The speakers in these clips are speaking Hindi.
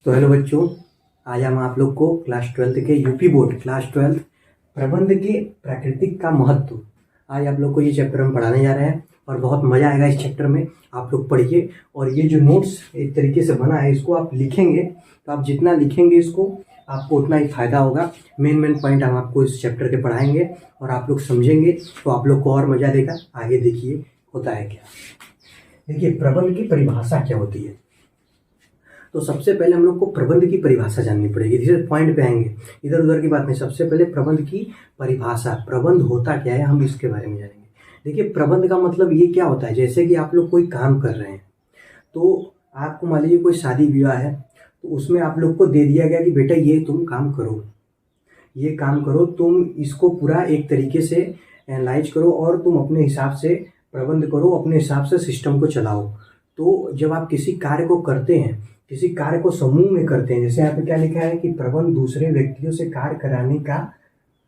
तो हेलो बच्चों, आज हम आप लोग को क्लास 12 के यूपी बोर्ड क्लास 12 प्रबंध के प्राकृतिक का महत्व, आज आप लोग को ये चैप्टर हम पढ़ाने जा रहे हैं और बहुत मज़ा आएगा इस चैप्टर में। आप लोग पढ़िए और ये जो नोट्स एक तरीके से बना है इसको आप लिखेंगे तो आप जितना लिखेंगे इसको आपको उतना ही फायदा होगा। मेन पॉइंट हम आपको इस चैप्टर के पढ़ाएंगे और आप लोग समझेंगे तो आप लोग को और मज़ा देगा। आगे देखिए होता है क्या। देखिए प्रबंध की परिभाषा क्या होती है। तो सबसे पहले हम लोग को प्रबंध की परिभाषा जाननी पड़ेगी। धीरे पॉइंट पे आएंगे, इधर उधर की बात नहीं। सबसे पहले प्रबंध की परिभाषा, प्रबंध होता क्या है हम इसके बारे में जानेंगे। देखिए प्रबंध का मतलब ये क्या होता है, जैसे कि आप लोग कोई काम कर रहे हैं तो आपको मान लीजिए कोई शादी विवाह है तो उसमें आप लोग को दे दिया गया कि बेटा ये तुम काम करो, ये काम करो, तुम इसको पूरा एक तरीके से एनालाइज करो और तुम अपने हिसाब से प्रबंध करो, अपने हिसाब से सिस्टम को चलाओ। तो जब आप किसी कार्य को करते हैं, किसी कार्य को समूह में करते हैं, जैसे यहाँ पे क्या लिखा है कि प्रबंध दूसरे व्यक्तियों से कार्य कराने का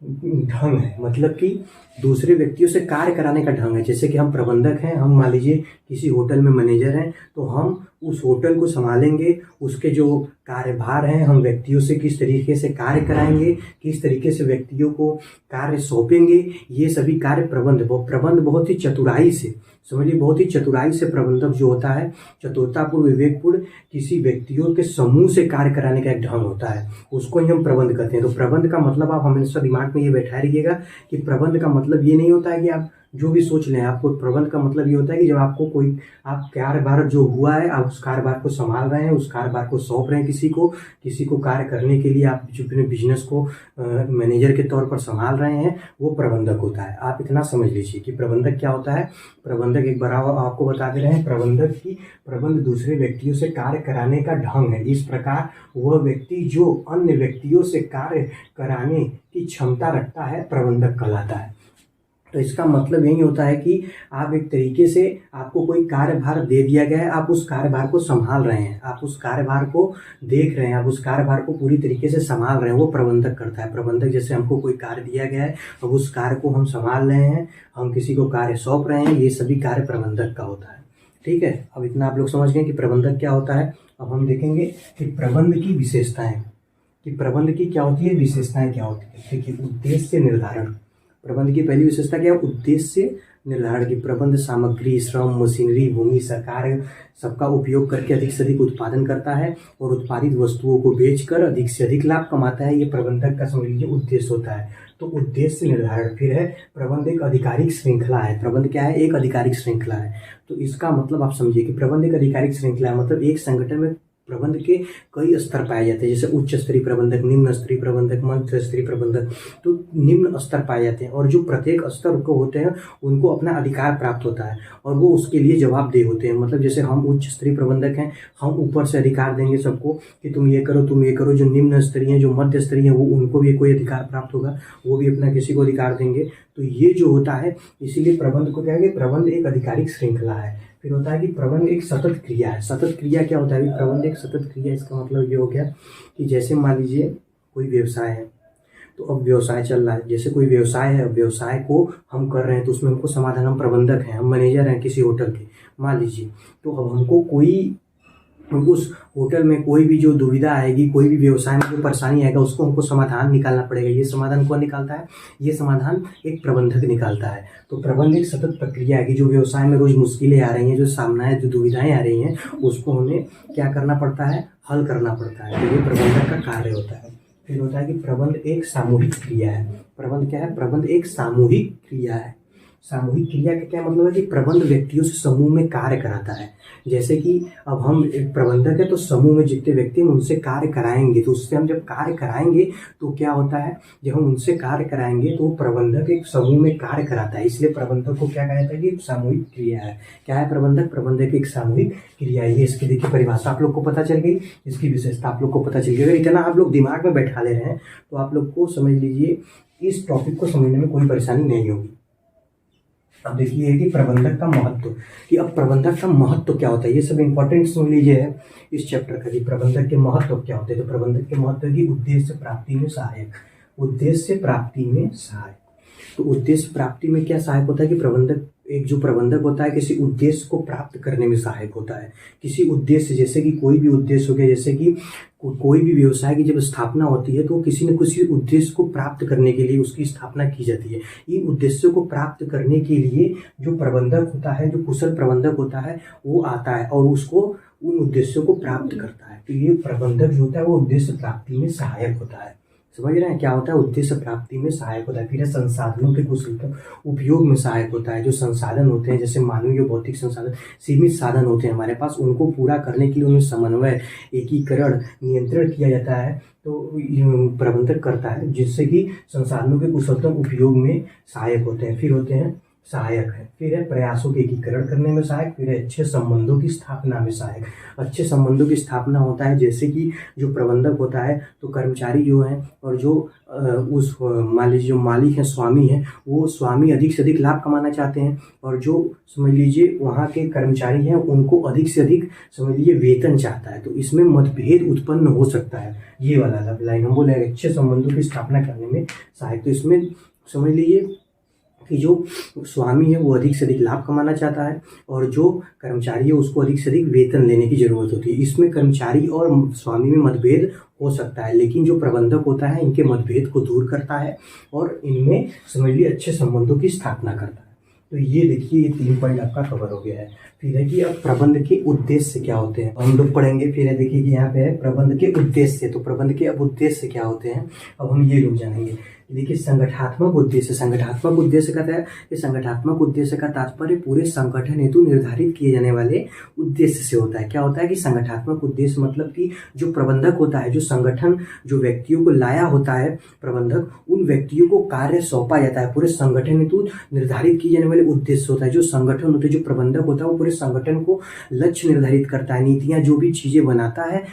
ढंग है, मतलब कि दूसरे व्यक्तियों से कार्य कराने का ढंग है। जैसे कि हम प्रबंधक हैं, हम मान लीजिए किसी होटल में मैनेजर हैं तो हम उस होटल को संभालेंगे, उसके जो कार्यभार हैं हम व्यक्तियों से किस तरीके से कार्य कराएंगे, किस तरीके से व्यक्तियों को कार्य सौंपेंगे, ये सभी कार्य प्रबंध बहुत ही चतुराई से, समझिए बहुत ही चतुराई से प्रबंधक जो होता है, चतुरतापूर्ण विवेकपूर्ण किसी व्यक्तियों के समूह से कार्य कराने का एक ढंग होता है, उसको ही हम प्रबंध कहते हैं। तो प्रबंध का मतलब आप हमेशा दिमाग में ये बैठा रहिएगा कि प्रबंध का मतलब ये नहीं होता है कि आप जो भी सोच लें। आपको प्रबंध का मतलब ये होता है कि जब आपको कोई आप कार्यभार जो हुआ है आप उस कार्यभार को संभाल रहे हैं, उस कार्यभार को सौंप रहे हैं किसी को कार्य करने के लिए, आप जो अपने बिजनेस को मैनेजर के तौर पर संभाल रहे हैं, वो प्रबंधक होता है। आप इतना समझ लीजिए कि प्रबंधक क्या होता है। प्रबंधक एक बार आपको बता दे रहे हैं, प्रबंध दूसरे व्यक्तियों से कार्य कराने का ढंग है। इस प्रकार वह व्यक्ति जो अन्य व्यक्तियों से कार्य कराने की क्षमता रखता है प्रबंधक कहलाता है। तो इसका मतलब यही होता है कि आप एक तरीके से, आपको कोई कार्यभार दे दिया गया है, आप उस कार्यभार को संभाल रहे हैं, आप उस कार्यभार को देख रहे हैं, आप उस कार्यभार को पूरी तरीके से संभाल रहे हैं, वो प्रबंधक करता है। प्रबंधक जैसे हमको कोई कार्य दिया गया है, अब उस कार्य को हम संभाल रहे हैं, हम किसी को कार्य सौंप रहे हैं, ये सभी कार्य प्रबंधक का होता है। ठीक है, अब इतना आप लोग समझ गए कि प्रबंधक क्या होता है। अब हम देखेंगे कि प्रबंध की विशेषताएं, कि प्रबंध की क्या होती है, विशेषताएं क्या होती है। देखिए उद्देश्य निर्धारण, प्रबंध की पहली विशेषता क्या है, उद्देश्य निर्धारण की। प्रबंध सामग्री, श्रम, मशीनरी, भूमि, सरकार सबका उपयोग करके अधिक से अधिक उत्पादन करता है और उत्पादित वस्तुओं को बेचकर अधिक से अधिक लाभ कमाता है। ये प्रबंधक का समझ लीजिए उद्देश्य होता है। तो उद्देश्य निर्धारण। फिर है प्रबंध एक आधिकारिक श्रृंखला है। प्रबंध क्या है, एक आधिकारिक श्रृंखला है। तो इसका मतलब आप समझिए कि प्रबंध एक आधिकारिक श्रृंखला है, मतलब एक संगठन में प्रबंध के कई स्तर पाए जाते हैं, जैसे उच्च स्तरीय प्रबंधक, निम्न स्तरीय प्रबंधक, मध्य स्तरीय प्रबंधक। तो निम्न स्तर पाए जाते हैं और जो प्रत्येक स्तर को होते हैं उनको अपना अधिकार प्राप्त होता है और वो उसके लिए जवाबदेह होते हैं। मतलब जैसे हम उच्च स्तरीय प्रबंधक हैं, हम ऊपर से अधिकार देंगे सबको कि तुम ये करो, तुम ये करो। जो निम्न स्तरीय हैं, जो मध्य स्तरीय हैं, वो उनको भी कोई अधिकार प्राप्त होगा, वो भी अपना किसी को अधिकार देंगे। तो ये जो होता है, इसीलिए प्रबंध को क्या है, प्रबंध एक आधिकारिक श्रृंखला है। फिर होता है कि प्रबंध एक सतत क्रिया है। सतत क्रिया क्या होता है, प्रबंध एक सतत क्रिया, इसका मतलब ये हो गया कि जैसे मान लीजिए कोई व्यवसाय है, तो अब व्यवसाय चल रहा है, जैसे कोई व्यवसाय है, व्यवसाय को हम कर रहे हैं तो उसमें हमको समाधान, हम प्रबंधक हैं, हम मैनेजर हैं किसी होटल के मान लीजिए। तो अब हमको उस होटल में कोई भी जो दुविधा आएगी, कोई भी व्यवसाय में जो परेशानी आएगा, उसको हमको समाधान निकालना पड़ेगा। ये समाधान कौन निकालता है, ये समाधान एक प्रबंधक निकालता है। तो प्रबंध एक सतत प्रक्रिया है कि जो व्यवसाय में रोज मुश्किलें आ रही हैं, जो सामना है, जो दुविधाएं आ रही हैं, उसको हमें क्या करना पड़ता है, हल करना पड़ता है। तो ये प्रबंधक का कार्य होता है। फिर होता है कि प्रबंध एक सामूहिक क्रिया है। प्रबंध क्या है, प्रबंध एक सामूहिक क्रिया है। सामूहिक क्रिया का क्या मतलब है कि प्रबंध व्यक्तियों से समूह में कार्य कराता है। जैसे कि अब हम एक प्रबंधक है तो समूह में जितने व्यक्ति हैं उनसे कार्य कराएंगे, तो उससे हम जब कार्य कराएंगे तो क्या होता है, जब हम उनसे कार्य कराएंगे तो प्रबंधक एक समूह में कार्य कराता है। इसलिए प्रबंधक को क्या कहा जाता है कि सामूहिक क्रिया है। क्या है प्रबंधक एक सामूहिक क्रिया है। ये इसकी देखिए परिभाषा आप लोग को पता चल गई, इसकी विशेषता आप लोग को पता चल गई। अगर इतना आप लोग दिमाग में बैठा ले रहे हैं तो आप लोग को समझ लीजिए इस टॉपिक को समझने में कोई परेशानी नहीं होगी। अब देखिए कि प्रबंधक का महत्व, कि अब प्रबंधक का महत्व क्या होता है, ये सब इंपॉर्टेंट सुन लीजिए इस चैप्टर का कि प्रबंधक के महत्व क्या होते हैं। तो प्रबंधक के महत्व की उद्देश्य प्राप्ति में सहायक, उद्देश्य प्राप्ति में सहायक। तो उद्देश्य प्राप्ति में क्या सहायक होता है कि प्रबंधक, एक जो प्रबंधक होता है किसी उद्देश्य को प्राप्त करने में सहायक होता है। किसी उद्देश्य, जैसे कि कोई भी उद्देश्य हो गया, जैसे कि कोई भी व्यवसाय की जब स्थापना होती है तो किसी न किसी उद्देश्य को प्राप्त करने के लिए उसकी स्थापना की जाती है। इन उद्देश्यों को प्राप्त करने के लिए जो प्रबंधक होता है, जो कुशल प्रबंधक होता है, वो आता है और उसको उन उद्देश्यों को प्राप्त करता है। तो ये प्रबंधक जो होता है वो उद्देश्य प्राप्ति में सहायक होता है। समझ रहे हैं क्या होता है? उद्देश्य प्राप्ति में सहायक होता है। फिर संसाधनों के कुशलता उपयोग में सहायक होता है। जो संसाधन होते हैं, जैसे मानवीय भौतिक संसाधन, सीमित साधन होते हैं हमारे पास, उनको पूरा करने के लिए उनमें समन्वय, एकीकरण, नियंत्रण किया जाता है, तो प्रबंधक करता है, जिससे कि संसाधनों के कुशलतम उपयोग में सहायक होते हैं। फिर होते हैं सहायक है, फिर है प्रयासों के एकीकरण करने में सहायक, फिर है अच्छे संबंधों की स्थापना में सहायक। अच्छे संबंधों की स्थापना होता है, जैसे कि जो प्रबंधक होता है तो कर्मचारी जो हैं और जो उस मान लीजिए जो मालिक हैं, स्वामी हैं, वो स्वामी अधिक से अधिक लाभ कमाना चाहते हैं और जो समझ लीजिए वहाँ के कर्मचारी हैं उनको अधिक से अधिक समझ लीजिए वेतन चाहता है। तो इसमें मतभेद उत्पन्न हो सकता है। ये वाला लाइन हम बोले अच्छे संबंधों की स्थापना करने में सहायक। तो इसमें समझ लीजिए कि जो स्वामी है वो अधिक से अधिक लाभ कमाना चाहता है और जो कर्मचारी है उसको अधिक से अधिक वेतन लेने की जरूरत होती है। इसमें कर्मचारी और स्वामी में मतभेद हो सकता है, लेकिन जो प्रबंधक होता है इनके मतभेद को दूर करता है और इनमें समझ लीजिए अच्छे संबंधों की स्थापना करता है। तो ये देखिए, ये 3 पॉइंट आपका कवर हो गया है। फिर है कि अब प्रबंध के उद्देश्य क्या होते हैं हम लोग पढ़ेंगे। फिर है देखिए कि यहाँ पे है प्रबंध के उद्देश्य। तो प्रबंध के अब उद्देश्य क्या होते हैं, अब हम ये लोग जानेंगे। देखिए संगठनात्मक उद्देश्य, संगठनात्मक उद्देश्य का है कि संगठनात्मक उद्देश्य का तात्पर्य पूरे संगठन हेतु निर्धारित किए जाने वाले उद्देश्य से होता है। क्या होता है कि संगठनात्मक उद्देश्य मतलब कि जो प्रबंधक होता है, जो संगठन जो व्यक्तियों को लाया होता है प्रबंधक, उन व्यक्तियों को कार्य सौंपा जाता है। पूरे संगठन हेतु निर्धारित किए जाने वाले उद्देश्य होता है। जो संगठन होता है, जो प्रबंधक होता है, वो पूरे संगठन को लक्ष्य निर्धारित करता है। नीतियाँ जो भी चीजें बनाता है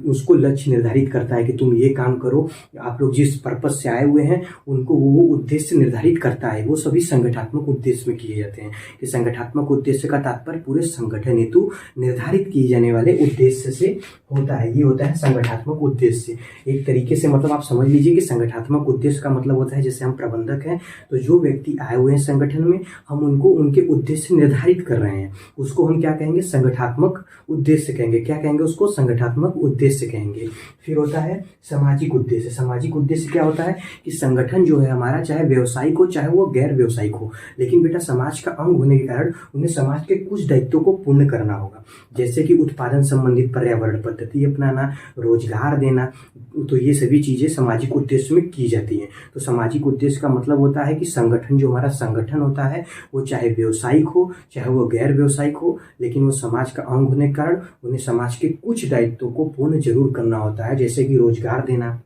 उसको लक्ष्य निर्धारित करता है कि तुम ये काम करो, आप लोग जिस पर्पज से आए हुए हैं उनको वो उद्देश्य निर्धारित करता है। वो सभी संगठनात्मक उद्देश्य में किए जाते हैं। कि संगठनात्मक उद्देश्य का तात्पर्य पूरे संगठन हेतु निर्धारित किए जाने वाले उद्देश्य से होता है। ये होता है संगठनात्मक उद्देश्य। एक तरीके से मतलब आप समझ लीजिए कि संगठनात्मक उद्देश्य का मतलब होता है, जैसे हम प्रबंधक हैं तो जो व्यक्ति आए हुए हैं संगठन में, हम उनको उनके उद्देश्य निर्धारित कर रहे हैं, उसको हम क्या कहेंगे, संगठनात्मक उद्देश्य कहेंगे। क्या कहेंगे उसको, संगठनात्मक उद्देश्य कहेंगे। फिर होता है सामाजिक उद्देश्य। सामाजिक उद्देश्य क्या होता है कि संगठन जो है हमारा, चाहे व्यवसायिक हो चाहे वो गैर व्यवसायिक हो, लेकिन बेटा समाज का अंग होने के कारण उन्हें समाज के कुछ दायित्वों को पूर्ण करना होगा। जैसे कि उत्पादन संबंधित पर्यावरण पद्धति अपनाना, रोजगार देना, तो ये सभी चीजें सामाजिक उद्देश्य में की जाती हैं। तो सामाजिक उद्देश्य का मतलब होता है कि संगठन जो हमारा संगठन होता है वो चाहे व्यवसायिक हो चाहे वो गैर व्यवसायिक हो, लेकिन वो समाज का अंग होने के कारण उन्हें समाज के कुछ दायित्वों को पूर्ण जरूर करना होता है। जैसे कि रोजगार देना,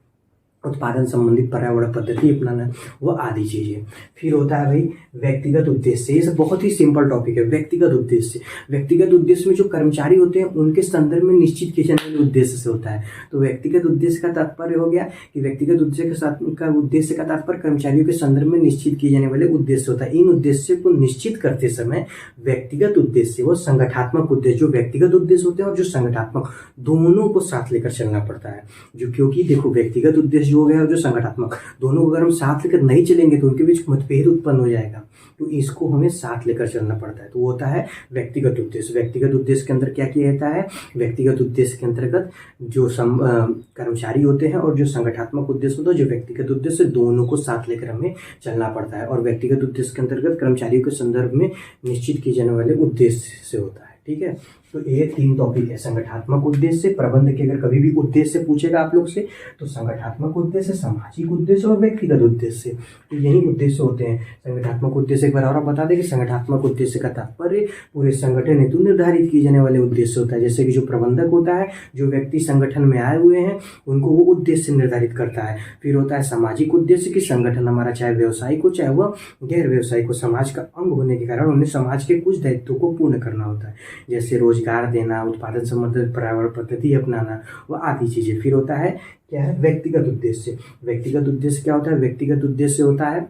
उत्पादन संबंधित पर्यावरण पद्धति अपनाना, वो आदि चीजें। फिर होता है भाई व्यक्तिगत उद्देश्य। ये सब बहुत ही सिंपल टॉपिक है। व्यक्तिगत उद्देश्य, व्यक्तिगत उद्देश्य में जो कर्मचारी होते हैं उनके संदर्भ में निश्चित किए जाने वाले उद्देश्य से होता है। तो व्यक्तिगत उद्देश्य का तात्पर्य हो गया कि व्यक्तिगत उद्देश्य के साथ का उद्देश्य का तात्पर्य कर्मचारियों के संदर्भ में निश्चित किए जाने वाले उद्देश्य होता है। इन उद्देश्य को निश्चित करते समय व्यक्तिगत उद्देश्य व संगठनात्मक उद्देश्य, जो व्यक्तिगत उद्देश्य होते हैं और जो संगठनात्मक, दोनों को साथ लेकर चलना पड़ता है। जो क्योंकि देखो व्यक्तिगत उद्देश्य हो गया और जो संगठनात्मक, दोनों अगर हम साथ लेकर नहीं चलेंगे तो उनके बीच मतभेद उत्पन्न हो जाएगा। तो इसको हमें साथ लेकर चलना पड़ता है। तो वो होता है व्यक्तिगत उद्देश्य। व्यक्तिगत उद्देश्य के अंदर क्या किया जाता है, व्यक्तिगत उद्देश्य के अंतर्गत जो कर्मचारी होते हैं और जो संगठनात्मक उद्देश्य होता है, जो व्यक्तिगत उद्देश्य, दोनों को साथ लेकर हमें चलना पड़ता है। और व्यक्तिगत उद्देश्य के अंतर्गत कर्मचारियों के संदर्भ में निश्चित किए जाने वाले उद्देश्य से होता है। ठीक है, तो ये 3 टॉपिक है, संगठनात्मक उद्देश्य, प्रबंध के अगर कभी भी उद्देश्य पूछेगा आप लोग से तो संगठनात्मक उद्देश्य, सामाजिक उद्देश्य और व्यक्तिगत उद्देश्य, तो यही उद्देश्य होते हैं। संगठनात्मक उद्देश्य एक बार और बता दें कि संगठनात्मक उद्देश्य का तात्पर्य पूरे संगठन हेतु निर्धारित किए जाने वाले उद्देश्य होता है। जैसे कि जो प्रबंधक होता है, जो व्यक्ति संगठन में आए हुए हैं उनको वो उद्देश्य निर्धारित करता है। फिर होता है सामाजिक उद्देश्य कि संगठन हमारा चाहे व्यवसायिक हो चाहे वह गैर व्यवसायिक हो, समाज का अंग होने के कारण उन्हें समाज के कुछ दायित्वों को पूर्ण करना होता है, जैसे रोजगार देना, उत्पादन संबंधित पर्यावरण पद्धति अपनाना, वो आदि चीजें। फिर होता है क्या है, व्यक्तिगत उद्देश्य। व्यक्तिगत उद्देश्य क्या होता है, व्यक्तिगत उद्देश्य होता है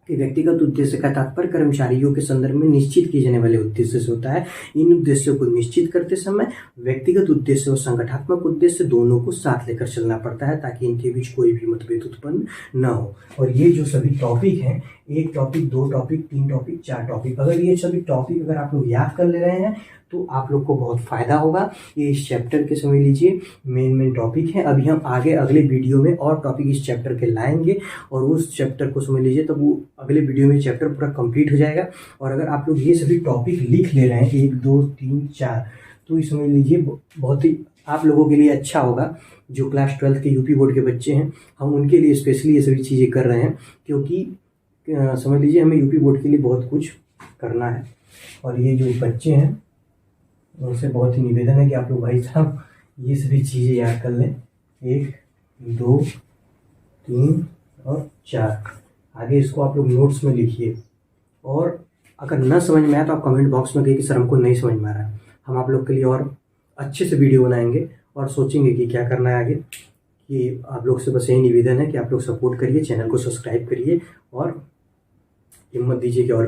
कि व्यक्तिगत उद्देश्य का तात्पर्य कर्मचारियों के संदर्भ में निश्चित किए जाने वाले उद्देश्य से होता है। इन उद्देश्यों को निश्चित करते समय व्यक्तिगत उद्देश्य और संगठनात्मक उद्देश्य दोनों को साथ लेकर चलना पड़ता है ताकि इनके बीच कोई भी मतभेद उत्पन्न न हो। और ये जो सभी टॉपिक हैं, 1 टॉपिक, 2 टॉपिक, 3 टॉपिक, 4 टॉपिक, अगर ये सभी टॉपिक अगर आप लोग याद कर ले रहे हैं तो आप लोग को बहुत फ़ायदा होगा। ये इस चैप्टर के समझ लीजिए मेन टॉपिक है। अभी हम आगे अगले वीडियो में और टॉपिक इस चैप्टर के लाएंगे और उस चैप्टर को समझ लीजिए, तब वो अगले वीडियो में चैप्टर पूरा कंप्लीट हो जाएगा। और अगर आप लोग ये सभी टॉपिक लिख ले रहे हैं 1, 2, 3, 4, तो ये समझ लीजिए बहुत ही आप लोगों के लिए अच्छा होगा। जो क्लास 12 के यूपी बोर्ड के बच्चे हैं, हम उनके लिए स्पेशली ये सभी चीज़ें कर रहे हैं, क्योंकि समझ लीजिए हमें यूपी बोर्ड के लिए बहुत कुछ करना है। और ये जो बच्चे हैं उनसे बहुत ही निवेदन है कि आप लोग भाई साहब ये सभी चीज़ें याद कर लें। 1, 2, 3 और 4, आगे इसको आप लोग नोट्स में लिखिए। और अगर न समझ में आया तो आप कमेंट बॉक्स में कहिए कि सर हमको नहीं समझ में आ रहा है। हम आप लोग के लिए और अच्छे से वीडियो बनाएंगे और सोचेंगे कि क्या करना है आगे। कि आप लोग से बस यही निवेदन है कि आप लोग सपोर्ट करिए, चैनल को सब्सक्राइब करिए और हिम्मत दीजिए कि और